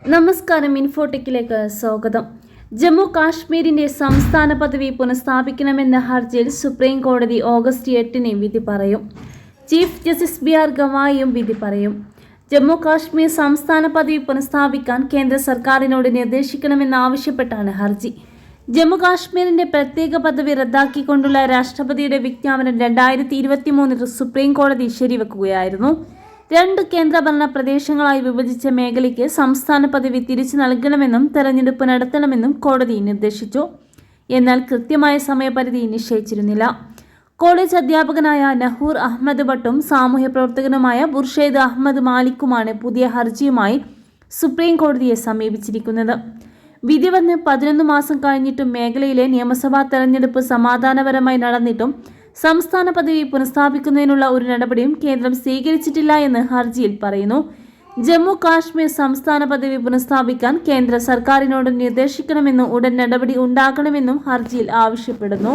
നമസ്കാരം, ഇൻഫോടെക്കിലേക്ക് സ്വാഗതം. ജമ്മു കാശ്മീരിന്റെ സംസ്ഥാന പദവി പുനഃസ്ഥാപിക്കണമെന്ന ഹർജിയിൽ സുപ്രീം കോടതി ഓഗസ്റ്റ് 8 വിധി പറയും. ചീഫ് ജസ്റ്റിസ് BR ഗവായിയും വിധി പറയും. ജമ്മു കാശ്മീർ സംസ്ഥാന പദവി പുനഃസ്ഥാപിക്കാൻ കേന്ദ്ര സർക്കാരിനോട് നിർദ്ദേശിക്കണമെന്നാവശ്യപ്പെട്ടാണ് ഹർജി. ജമ്മു കാശ്മീരിന്റെ പ്രത്യേക പദവി റദ്ദാക്കിക്കൊണ്ടുള്ള രാഷ്ട്രപതിയുടെ വിജ്ഞാപനം 2023 സുപ്രീം കോടതി ശരിവെക്കുകയായിരുന്നു. 2 കേന്ദ്രഭരണ പ്രദേശങ്ങളായി വിഭജിച്ച മേഖലയ്ക്ക് സംസ്ഥാന പദവി തിരിച്ചു നൽകണമെന്നും തെരഞ്ഞെടുപ്പ് നടത്തണമെന്നും കോടതി നിർദ്ദേശിച്ചു. എന്നാൽ കൃത്യമായ സമയപരിധി നിശ്ചയിച്ചിരുന്നില്ല. കോളേജ് അധ്യാപകനായ നഹൂർ അഹമ്മദ് ഭട്ടും സാമൂഹ്യ പ്രവർത്തകനുമായ ബുർഷൈദ് അഹമ്മദ് മാലിക്കുമാണ് പുതിയ ഹർജിയുമായി സുപ്രീം കോടതിയെ സമീപിച്ചിരിക്കുന്നത്. വിധി വന്ന് 11 മാസം കഴിഞ്ഞിട്ടും മേഖലയിലെ നിയമസഭാ തെരഞ്ഞെടുപ്പ് സമാധാനപരമായി നടന്നിട്ടും സംസ്ഥാന പദവി പുനഃസ്ഥാപിക്കുന്നതിനുള്ള ഒരു നടപടിയും കേന്ദ്രം സ്വീകരിച്ചിട്ടില്ല എന്ന് ഹർജിയിൽ പറയുന്നു. ജമ്മു കാശ്മീർ സംസ്ഥാന പദവി പുനഃസ്ഥാപിക്കാൻ കേന്ദ്ര സർക്കാരിനോട് നിർദ്ദേശിക്കണമെന്നും ഉടൻ നടപടി ഉണ്ടാക്കണമെന്നും ഹർജിയിൽ ആവശ്യപ്പെടുന്നു.